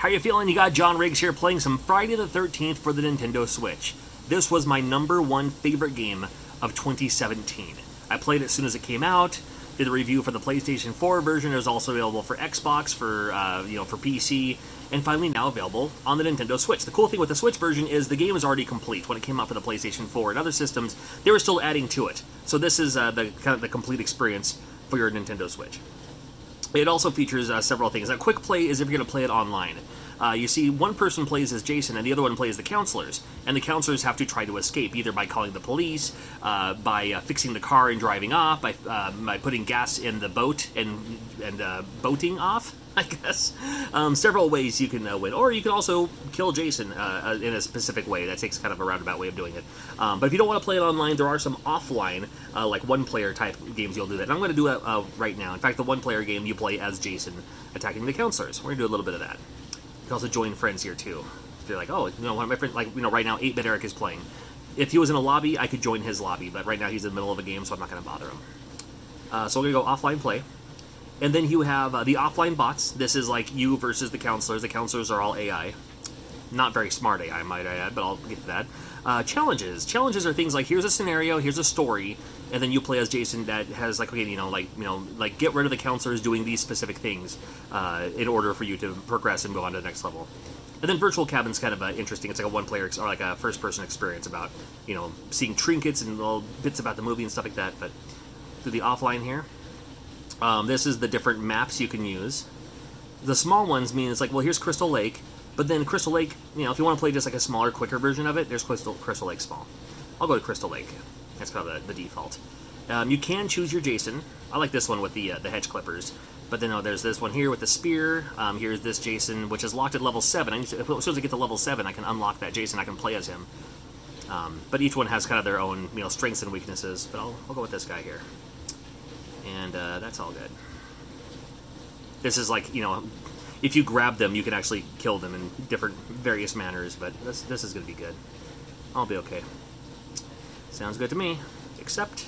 How you feeling? You got John Riggs here playing some Friday the 13th for the Nintendo Switch. This was my #1 favorite game of 2017. I played it as soon as it came out, did a review for the PlayStation 4 version. It was also available for Xbox, for PC, and finally now available on the Nintendo Switch. The cool thing with the Switch version is the game is already complete. When it came out for the PlayStation 4 and other systems, they were still adding to it. So this is the complete experience for your Nintendo Switch. It also features several things. A quick play is if you're going to play it online. You see, one person plays as Jason and the other one plays the counselors. And the counselors have to try to escape, either by calling the police, by fixing the car and driving off, by putting gas in the boat and boating off, I guess. Several ways you can win. Or you can also kill Jason in a specific way. That takes kind of a roundabout way of doing it. But if you don't want to play it online, there are some offline, like one-player type games you'll do that. And I'm going to do it right now. In fact, the one-player game you play as Jason attacking the counselors. We're going to do a little bit of that. You can also join friends here, too. If you're like, oh, one of my friends, right now, 8-Bit Eric is playing. If he was in a lobby, I could join his lobby, but right now he's in the middle of a game, so I'm not going to bother him. So we're going to go offline play. And then you have the offline bots. This is like you versus the counselors. The counselors are all AI. Not very smart AI, might I add, but I'll get to that. Challenges. Challenges are things like, here's a scenario, here's a story, and then you play as Jason that has like, okay, get rid of the counselors doing these specific things in order for you to progress and go on to the next level. And then Virtual Cabin's kind of interesting. It's like a one-player or like a first-person experience about, seeing trinkets and little bits about the movie and stuff like that. But through the offline here, this is the different maps you can use. The small ones mean it's like, well, here's Crystal Lake, but then Crystal Lake, if you want to play just like a smaller, quicker version of it, there's Crystal Lake Small. I'll go to Crystal Lake. That's kind of the default. You can choose your Jason. I like this one with the hedge clippers. But then there's this one here with the spear. Here's this Jason, which is locked at level 7. As soon as I get to level 7, I can unlock that Jason. I can play as him. But each one has kind of their own strengths and weaknesses. But I'll go with this guy here. And that's all good. This is like, if you grab them, you can actually kill them in various manners. But this is going to be good. I'll be okay. Sounds good to me. Except,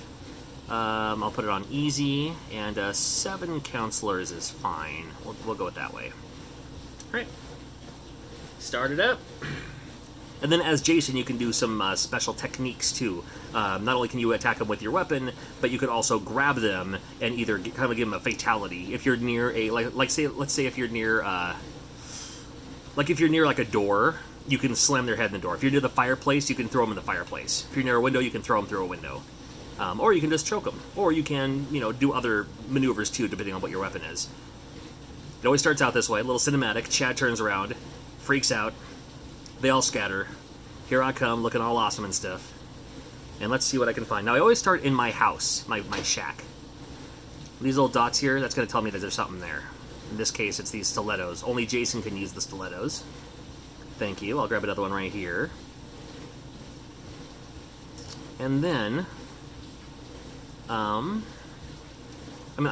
I'll put it on easy, and 7 counselors is fine. We'll go with that way. All right. Start it up. And then as Jason, you can do some special techniques too. Not only can you attack them with your weapon, but you could also grab them and either kind of give them a fatality. If you're near a let's say if you're near like a door, you can slam their head in the door. If you're near the fireplace, you can throw them in the fireplace. If you're near a window, you can throw them through a window. Or you can just choke them. Or you can do other maneuvers too, depending on what your weapon is. It always starts out this way, a little cinematic. Chad turns around, freaks out. They all scatter. Here I come, looking all awesome and stuff. And let's see what I can find. Now, I always start in my house, my shack. These little dots here, that's going to tell me that there's something there. In this case, it's these stilettos. Only Jason can use the stilettos. Thank you. I'll grab another one right here. And then, I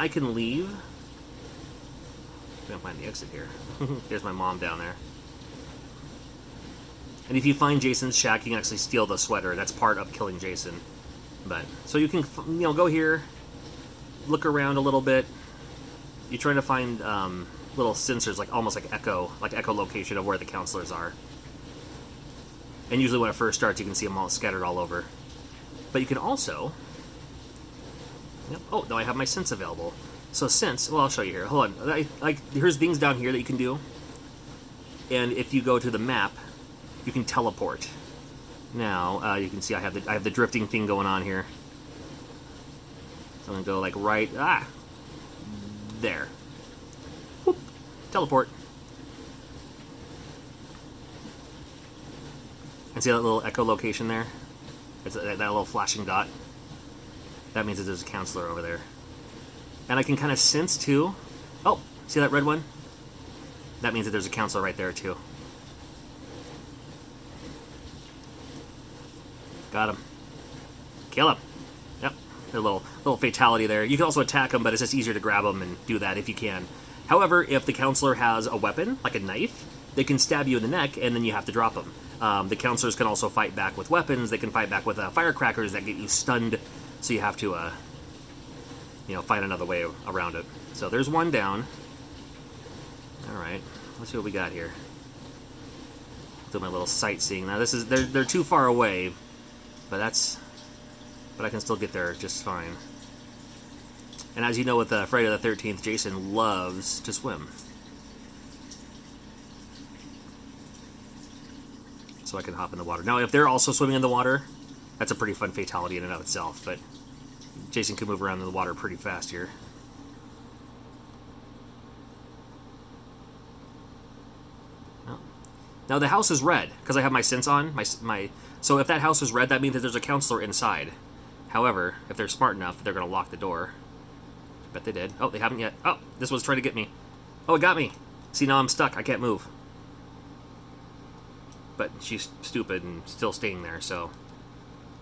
can leave. I'm going to find the exit here. There's my mom down there. And if you find Jason's shack, you can actually steal the sweater. That's part of killing Jason. But so you can, go here, look around a little bit. You're trying to find little sensors, almost like echolocation of where the counselors are. And usually when it first starts, you can see them all scattered all over. But you can also, oh, now I have my sense available. So sense, well, I'll show you here. Hold on. Here's things down here that you can do. And if you go to the map, you can teleport. Now, you can see I have the drifting thing going on here. So I'm going to go right, there. Whoop, teleport. And see that little echolocation there? It's that little flashing dot. That means that there's a counselor over there. And I can kind of sense too. Oh, see that red one? That means that there's a counselor right there too. Got him. Kill him. Yep. A little fatality there. You can also attack them, but it's just easier to grab them and do that if you can. However, if the counselor has a weapon, like a knife, they can stab you in the neck, and then you have to drop them. The counselors can also fight back with weapons. They can fight back with firecrackers that get you stunned, so you have to, find another way around it. So there's one down. All right. Let's see what we got here. do my little sightseeing. Now, they're too far away, but I can still get there just fine. And as you know, with Friday the 13th, Jason loves to swim. So I can hop in the water. Now, if they're also swimming in the water, that's a pretty fun fatality in and of itself, but Jason can move around in the water pretty fast here. Now the house is red because I have my sense on. So if that house is red, that means that there's a counselor inside. However, if they're smart enough, they're going to lock the door. Bet they did. Oh, they haven't yet. Oh, this one's trying to get me. Oh, it got me. See, now I'm stuck. I can't move. But she's stupid and still staying there, so...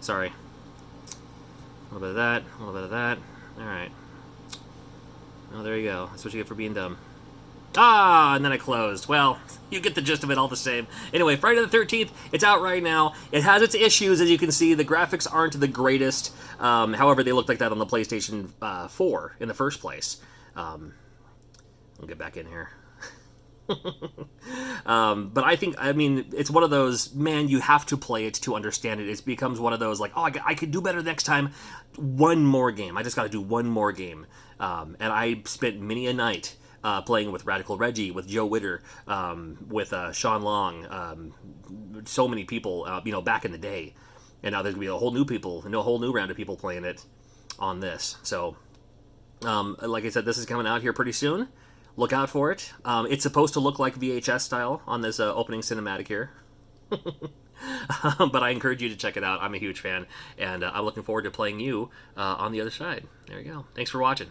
Sorry. A little bit of that, a little bit of that. Alright. Oh, there you go. That's what you get for being dumb. Ah, and then I closed. Well, you get the gist of it all the same. Anyway, Friday the 13th, it's out right now. It has its issues, as you can see. The graphics aren't the greatest. However, they looked like that on the PlayStation 4 in the first place. I'll get back in here. But I mean, it's one of those, man, you have to play it to understand it. It becomes one of those, like, oh, I could do better next time. One more game. I just got to do one more game. And I spent many a night playing with Radical Reggie, with Joe Witter, with Sean Long, so many people, back in the day. And now there's going to be a whole new round of people playing it on this. So, like I said, this is coming out here pretty soon. Look out for it. It's supposed to look like VHS style on this opening cinematic here. But I encourage you to check it out. I'm a huge fan, and I'm looking forward to playing you on the other side. There you go. Thanks for watching.